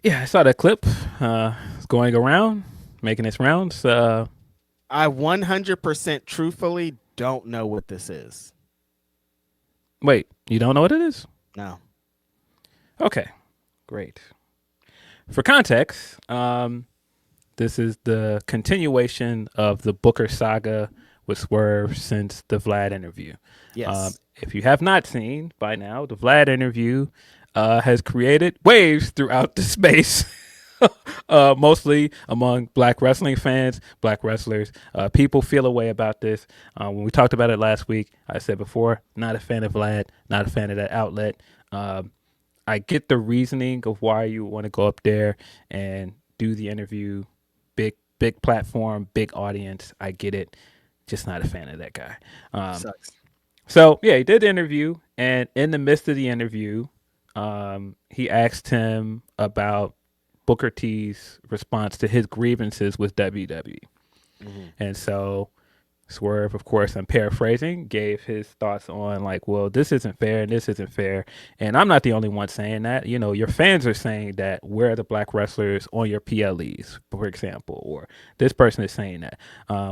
Yeah, I saw that clip. It's going around, making its rounds. I 100% truthfully don't know what this is. Wait, you don't know what it is? No. Okay, great. For context, this is the continuation of the Booker saga with Swerve since the Vlad interview. Yes. If you have not seen by now, the Vlad interview has created waves throughout the space. Mostly among black wrestling fans, black wrestlers. People feel a way about this. When we talked about it last week, I said before, not a fan of Vlad, not a fan of that outlet. I get the reasoning of why you want to go up there and do the interview. Big platform, big audience. I get it. Just not a fan of that guy. Um, Sucks. so yeah, he did the interview, and in the midst of the interview, he asked him about Booker T's response to his grievances with WWE. Hmm. And so Swerve, of course, I'm paraphrasing, gave his thoughts on like, well, this isn't fair and this isn't fair. And I'm not the only one saying that. You know, your fans are saying that where are the black wrestlers on your PLEs, for example, or this person is saying that.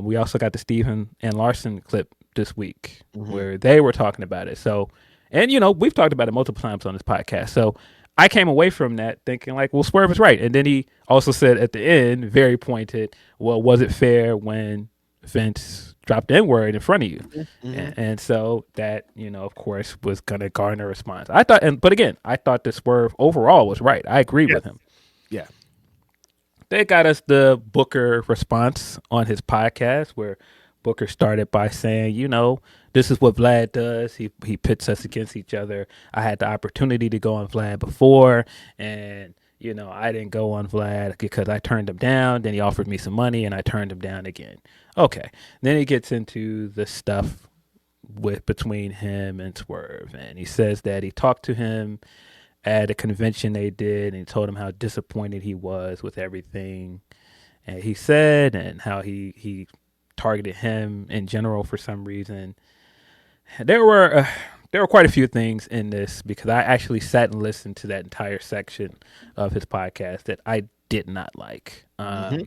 We also got the Stephen and Larson clip this week Hmm. where they were talking about it. So, and you know, we've talked about it multiple times on this podcast. So I came away from that thinking like, well, Swerve is right. And then he also said at the end, very pointed, well, was it fair when Vince dropped the N word in front of you? Hmm. And so that, you know, of course, was going to garner a response. I thought, but again, I thought the Swerve overall was right. I agree Yeah. with him. Yeah. They got us the Booker response on his podcast where Booker started by saying, you know, this is what Vlad does. He pits us against each other. I had the opportunity to go on Vlad before, and you know, I didn't go on Vlad because I turned him down. Then he offered me some money, and I turned him down again. Okay. Then he gets into the stuff with between him and Swerve, and he says that he talked to him at a convention they did, and he told him how disappointed he was with everything. And he said, and how he targeted him in general for some reason. There were uh, there were quite a few things in this because I actually sat and listened to that entire section of his podcast that I did not like. Hmm.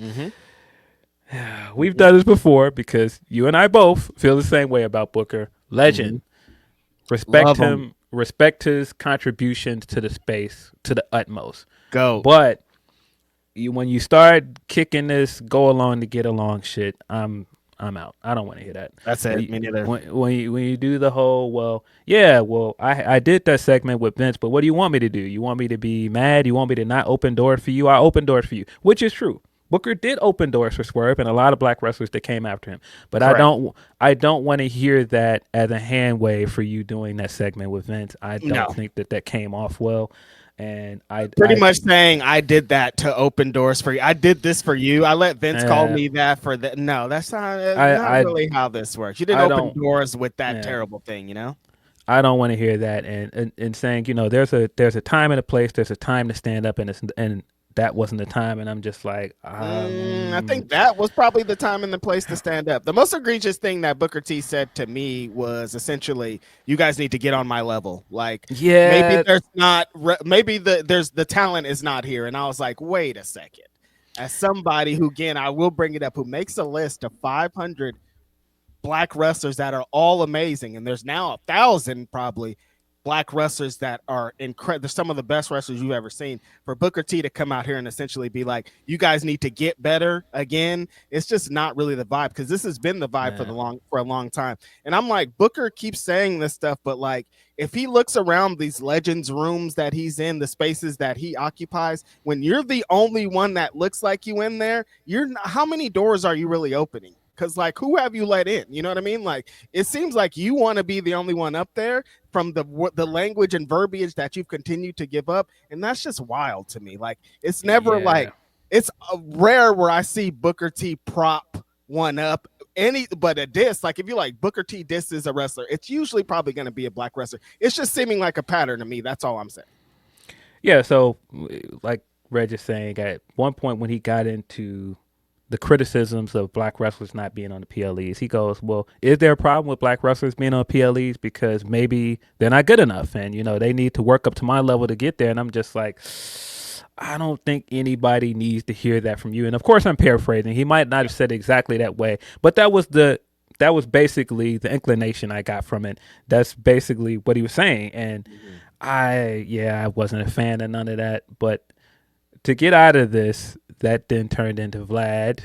Hmm. We've done this before because you and I both feel the same way about Booker. Hmm. Legend, respect Love them. him, respect his contributions to the space to the utmost. Go. But when you start kicking this go along to get along shit, I'm out. I don't want to hear that. That's When it. you, Me neither. when you do the whole, well, yeah, well, I did that segment with Vince, but what do you want me to do? You want me to be mad? You want me to not open doors for you? I open doors for you, which is true. Booker did open doors for Swerve and a lot of black wrestlers that came after him. But Correct. I don't want to hear that as a hand wave for you doing that segment with Vince. I don't No. think that that came off well. And Pretty much saying I did that to open doors for you. I did this for you. I let Vince call uh, me that for that. No, that's not I really how this works. You didn't I open don't doors with that yeah. terrible thing, you know? I don't want to hear that and saying, you know, there's a time and a place, there's a time to stand up and that wasn't the time and I'm just like I think that was probably the time and the place to stand up. The most egregious thing that Booker T said to me was essentially, "You guys need to get on my level." Like maybe yeah, there's not, maybe the talent is not here. And I was like, wait a second. As somebody who, again, I will bring it up, who makes a list of 500 black wrestlers that are all amazing, and there's now 1,000 probably black wrestlers that are incredible. They're some of the best wrestlers you've ever seen. For Booker T to come out here and essentially be like, "You guys need to get better again," it's just not really the vibe, because this has been the vibe yeah, for a long time. And I'm like, Booker keeps saying this stuff, but like, if he looks around these legends rooms that he's in, the spaces that he occupies, when you're the only one that looks like you in there, you're not, how many doors are you really opening? Because like, who have you let in? You know what I mean? Like, it seems like you want to be the only one up there from the language and verbiage that you've continued to give up, and that's just wild to me. Like, it's never yeah, like, it's rare where I see Booker T prop one up any, but a diss, like if you like Booker T disses a wrestler, it's usually probably going to be a black wrestler. It's just seeming like a pattern to me. That's all I'm saying. yeah. So like Reg is saying, at one point when he got into the criticisms of black wrestlers not being on the PLEs. He goes, well, is there a problem with black wrestlers being on PLEs because maybe they're not good enough and, they need to work up to my level to get there? And I'm just like, I don't think anybody needs to hear that from you. And of course, I'm paraphrasing. He might not have said it exactly that way, but that was basically the inclination I got from it. That's basically what he was saying. And I wasn't a fan of none of that. But to get out of this, that then turned into Vlad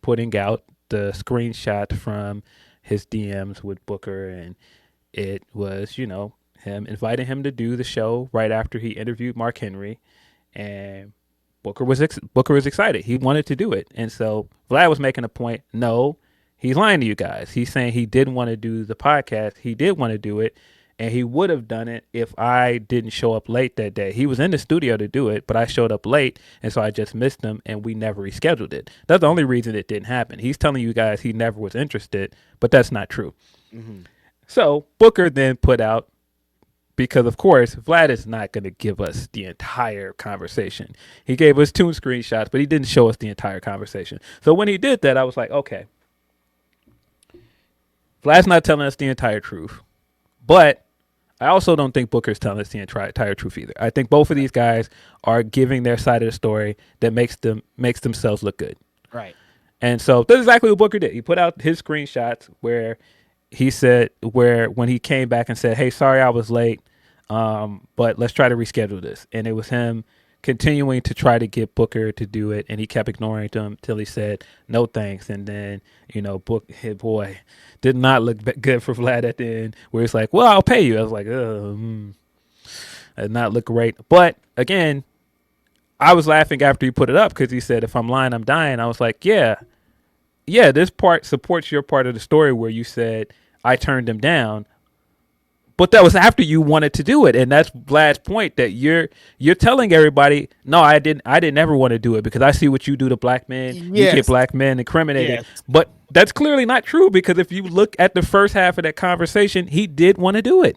putting out the screenshot from his DMs with Booker, and it was, him inviting him to do the show right after he interviewed Mark Henry, and Booker was excited. He wanted to do it, and so Vlad was making a point. No, he's lying to you guys. He's saying he didn't want to do the podcast. He did want to do it, and he would have done it if I didn't show up late that day. He was in the studio to do it, but I showed up late, and so I just missed him, and we never rescheduled it. That's the only reason it didn't happen. He's telling you guys he never was interested, but that's not true. Mm-hmm. So Booker then put out, because of course Vlad is not going to give us the entire conversation. He gave us 2 screenshots, but he didn't show us the entire conversation. So when he did that, I was like, okay, Vlad's not telling us the entire truth, but I also don't think Booker's telling us the entire truth either. I think both of these guys are giving their side of the story that makes themselves look good. Right. And so that's exactly what Booker did. He put out his screenshots where he said, when he came back and said, hey, sorry I was late, but let's try to reschedule this. And it was him continuing to try to get Booker to do it, and he kept ignoring him till he said no thanks. And then boy did not look good for Vlad at the end, where he's like, well, I'll pay you. I was like, did not look great. But again, I was laughing after he put it up because he said, if I'm lying, I'm dying. I was like, yeah, this part supports your part of the story where you said I turned him down. But that was after you wanted to do it, and that's Vlad's point, that you're telling everybody, no, I didn't ever want to do it because I see what you do to black men. Yes. You get black men incriminated. Yes. But that's clearly not true, because if you look at the first half of that conversation, he did want to do it.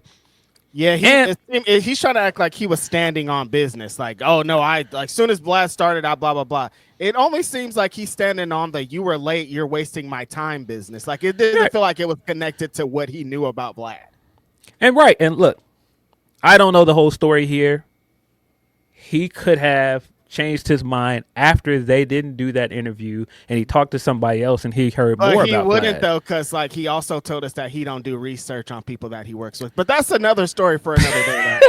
Yeah, he's trying to act like he was standing on business. Like, oh no, as soon as Vlad started, I blah blah blah. It only seems like he's standing on the "you were late, you're wasting my time" business. Like, it didn't feel like it was connected to what he knew about Vlad. And look, I don't know the whole story here. He could have changed his mind after they didn't do that interview, and he talked to somebody else, and he heard more about Vlad. He wouldn't, though, because he also told us that he don't do research on people that he works with. But that's another story for another day.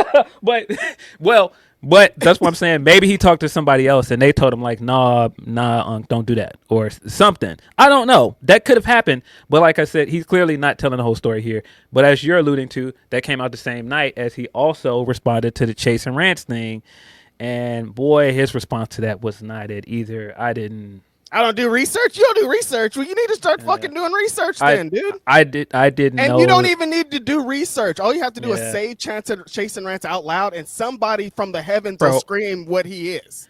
But that's what I'm saying. Maybe he talked to somebody else and they told him like, nah, don't do that or something. I don't know. That could have happened. But like I said, he's clearly not telling the whole story here. But as you're alluding to, that came out the same night as he also responded to the Chase and Rants thing. And boy, his response to that was not it either. I don't do research. You don't do research. Well, you need to start fucking doing research then, dude. I didn't know. And you don't even need to do research. All you have to do is say Chase and Rants out loud, and somebody from the heavens will scream what he is.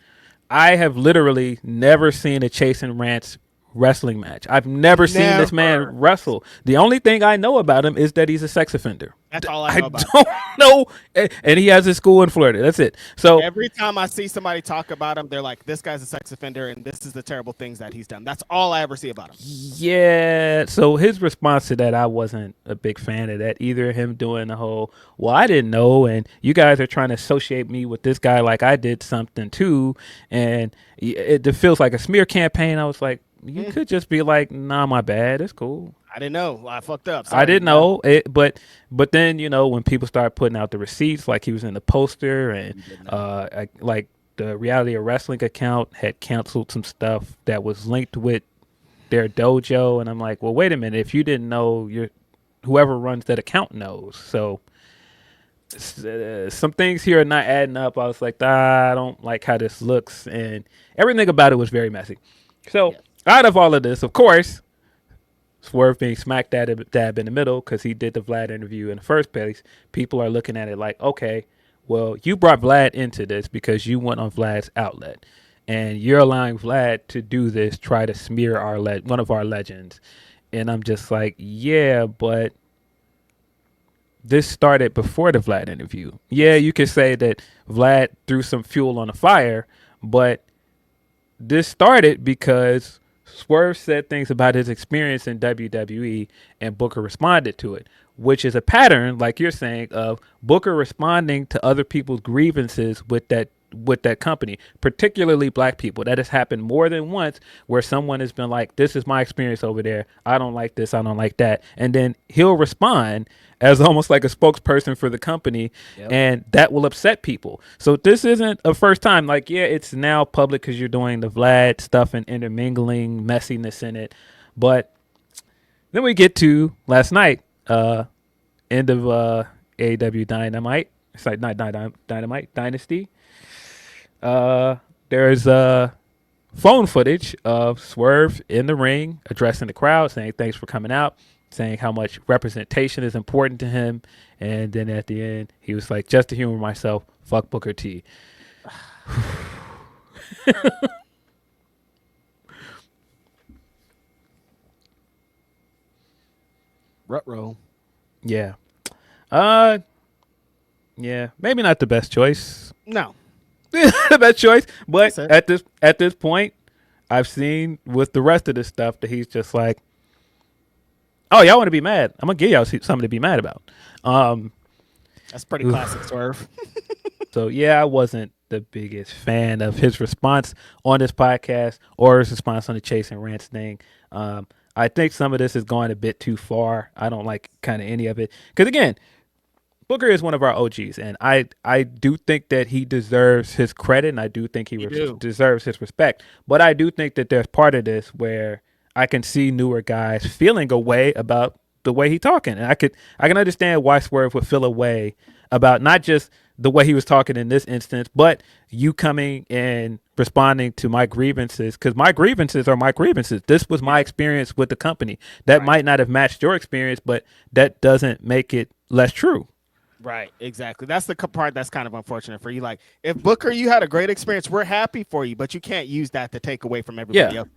I have literally never seen a Chase and Rants wrestling match. I've never seen this man wrestle. The only thing I know about him is that he's a sex offender. That's all I know about him. I don't know. And he has a school in Florida. That's it. So every time I see somebody talk about him, they're like, this guy's a sex offender and this is the terrible things that he's done. That's all I ever see about him. Yeah. So his response to that, I wasn't a big fan of that either. Him doing the whole, well, I didn't know, and you guys are trying to associate me with this guy like I did something too. And it feels like a smear campaign. I was like, you could just be like, nah, my bad. It's cool. I didn't know. I fucked up. Sorry. I didn't know it, but then when people started putting out the receipts, like he was in the poster, and like the Reality of Wrestling account had canceled some stuff that was linked with their dojo, and I'm like, well, wait a minute. If you didn't know, whoever runs that account knows. So some things here are not adding up. I was like, I don't like how this looks, and everything about it was very messy. So out of all of this, of course, Swerve being smack dab in the middle because he did the Vlad interview in the first place, people are looking at it like, okay, well, you brought Vlad into this because you went on Vlad's outlet, and you're allowing Vlad to do this, try to smear one of our legends. And I'm just like, yeah, but this started before the Vlad interview. Yeah, you could say that Vlad threw some fuel on the fire, but this started because Swerve said things about his experience in WWE, and Booker responded to it, which is a pattern, like you're saying, of Booker responding to other people's grievances with that company, particularly black people. That has happened more than once, where someone has been like, "This is my experience over there. I don't like this. I don't like that," and then he'll respond as almost like a spokesperson for the company, and that will upset people. So this isn't a first time. Like, yeah, it's now public because you're doing the Vlad stuff and intermingling messiness in it, but then we get to last night, end of AEW Dynamite. It's like not Dynamite Dynasty. There's phone footage of Swerve in the ring addressing the crowd, saying thanks for coming out, saying how much representation is important to him, and then at the end he was like, "Just to humor myself, fuck Booker T." Ruh-roh. Yeah. Yeah, maybe not the best choice. No. The best choice, but That's it. at this point, I've seen with the rest of this stuff that he's just like, "Oh, y'all want to be mad? I'm gonna give y'all something to be mad about." That's pretty classic Swerve. So yeah, I wasn't the biggest fan of his response on this podcast or his response on the Chase and Rants thing. I think some of this is going a bit too far. I don't like kind of any of it because, again, Booker is one of our OGs, and I do think that he deserves his credit, and I do think he deserves his respect. But I do think that there's part of this where I can see newer guys feeling a way about the way he's talking, and I can understand why Swerve would feel a way about not just the way he was talking in this instance, but you coming and responding to my grievances, because my grievances are my grievances. This was my experience with the company. That might not have matched your experience, but that doesn't make it less true. Right, exactly. That's the part that's kind of unfortunate for you. Like, if Booker, you had a great experience, we're happy for you, but you can't use that to take away from everybody else.